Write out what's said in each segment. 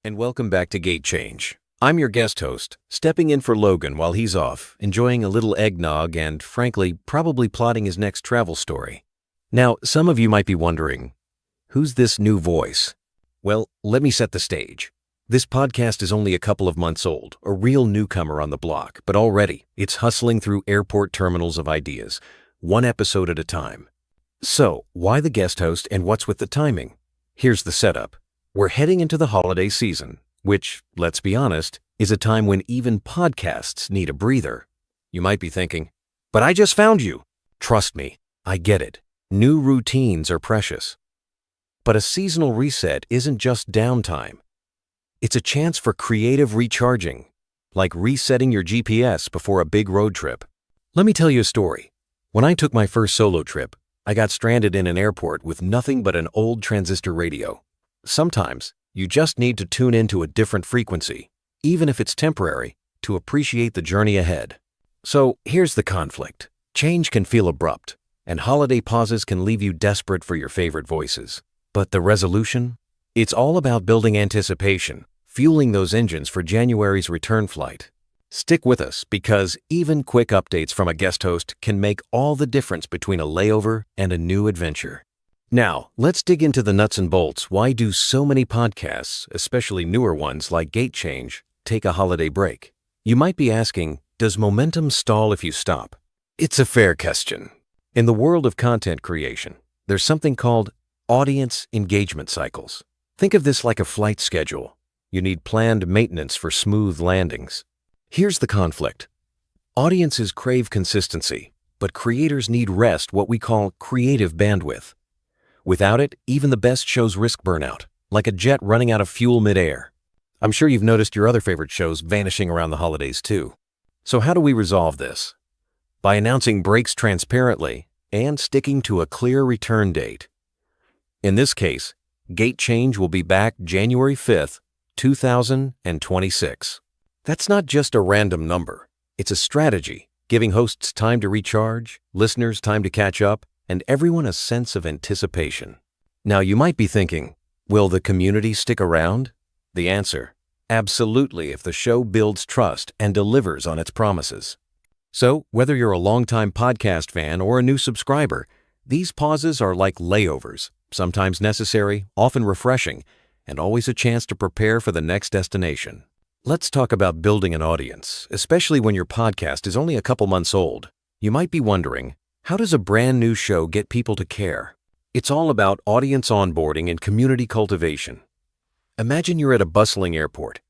and welcome back to Gate Change. I'm your guest host, stepping in for Logan while he's off, enjoying a little eggnog and, frankly, probably plotting his next travel story. Now, some of you might be wondering, who's this new voice? Well, let me set the stage. This podcast is only a couple of months old, a real newcomer on the block, but already it's hustling through airport terminals of ideas, one episode at a time. So, why the guest host and what's with the timing? Here's the setup. We're heading into the holiday season, which, let's be honest, is a time when even podcasts need a breather. You might be thinking, but I just found you. Trust me, I get it. New routines are precious. But a seasonal reset isn't just downtime. It's a chance for creative recharging, like resetting your GPS before a big road trip. Let me tell you a story. When I took my first solo trip, I got stranded in an airport with nothing but an old transistor radio. Sometimes, you just need to tune into a different frequency, even if it's temporary, to appreciate the journey ahead. So, here's the conflict. Change can feel abrupt, and holiday pauses can leave you desperate for your favorite voices. But the resolution? It's all about building anticipation, fueling those engines for January's return flight. Stick with us because even quick updates from a guest host can make all the difference between a layover and a new adventure. Now, let's dig into the nuts and bolts. Why do so many podcasts, especially newer ones like Gate Change, take a holiday break? You might be asking, does momentum stall if you stop? It's a fair question. In the world of content creation, there's something called audience engagement cycles. Think of this like a flight schedule. You need planned maintenance for smooth landings. Here's the conflict. Audiences crave consistency, but creators need rest, what we call creative bandwidth. Without it, even the best shows risk burnout, like a jet running out of fuel midair. I'm sure you've noticed your other favorite shows vanishing around the holidays too. So how do we resolve this? By announcing breaks transparently and sticking to a clear return date. In this case, Gate Change will be back January 5th, 2026. That's not just a random number. It's a strategy, giving hosts time to recharge, listeners time to catch up, and everyone a sense of anticipation. Now you might be thinking, will the community stick around? The answer, absolutely, if the show builds trust and delivers on its promises. So, whether you're a longtime podcast fan or a new subscriber, these pauses are like layovers, sometimes necessary, often refreshing, and always a chance to prepare for the next destination. Let's talk about building an audience, especially when your podcast is only a couple months old. You might be wondering, how does a brand new show get people to care? It's all about audience onboarding and community cultivation. Imagine you're at a bustling airport.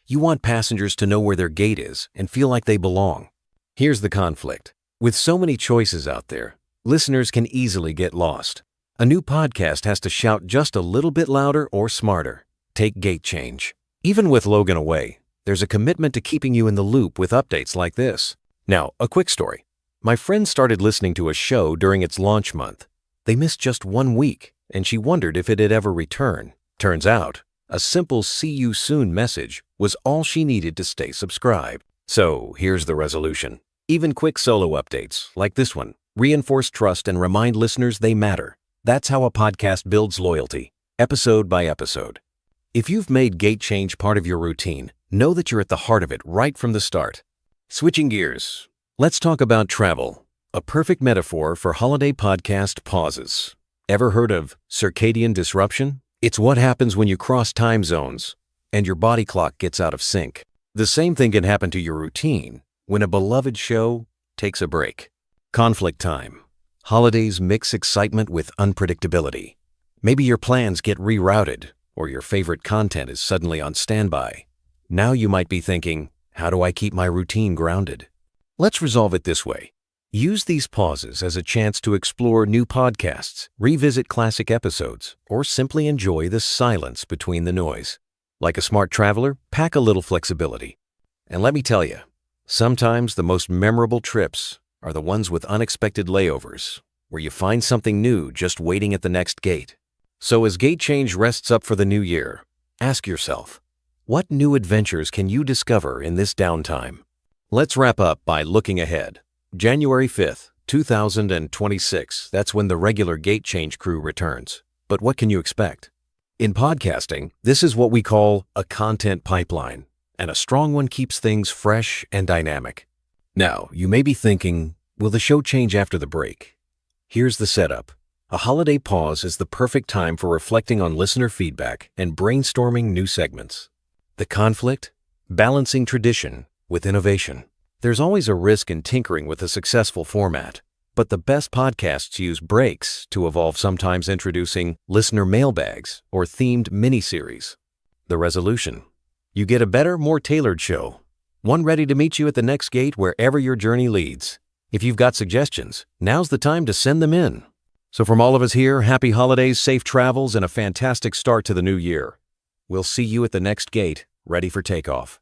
You want passengers to know where their gate is and feel like they belong. Here's the conflict. With so many choices out there, listeners can easily get lost. A new podcast has to shout just a little bit louder or smarter. Take Gate Change. Even with Logan away, there's a commitment to keeping you in the loop with updates like this. Now, a quick story. My friend started listening to a show during its launch month. They missed just 1 week, and she wondered if it'd ever return. Turns out, a simple "see you soon" message was all she needed to stay subscribed. So, here's the resolution. Even quick solo updates, like this one, reinforce trust and remind listeners they matter. That's how a podcast builds loyalty, episode by episode. If you've made Gate Change part of your routine, know that you're at the heart of it right from the start. Switching gears, let's talk about travel, a perfect metaphor for holiday podcast pauses. Ever heard of circadian disruption? It's what happens when you cross time zones and your body clock gets out of sync. The same thing can happen to your routine when a beloved show takes a break. Conflict time. Holidays mix excitement with unpredictability. Maybe your plans get rerouted or your favorite content is suddenly on standby. Now you might be thinking, how do I keep my routine grounded? Let's resolve it this way. Use these pauses as a chance to explore new podcasts, revisit classic episodes, or simply enjoy the silence between the noise. Like a smart traveler, pack a little flexibility. And let me tell you, sometimes the most memorable trips are the ones with unexpected layovers, where you find something new just waiting at the next gate. So as Gate Change rests up for the new year, ask yourself, what new adventures can you discover in this downtime? Let's wrap up by looking ahead. January 5th, 2026, that's when the regular Gate Change crew returns. But what can you expect? In podcasting, this is what we call a content pipeline, and a strong one keeps things fresh and dynamic. Now, you may be thinking, will the show change after the break? Here's the setup. A holiday pause is the perfect time for reflecting on listener feedback and brainstorming new segments. The conflict? Balancing tradition with innovation. There's always a risk in tinkering with a successful format, but the best podcasts use breaks to evolve, sometimes introducing listener mailbags or themed mini-series. The resolution? You get a better, more tailored show, one ready to meet you at the next gate wherever your journey leads. If you've got suggestions, now's the time to send them in. So from all of us here, happy holidays, safe travels, and a fantastic start to the new year. We'll see you at the next gate, ready for takeoff.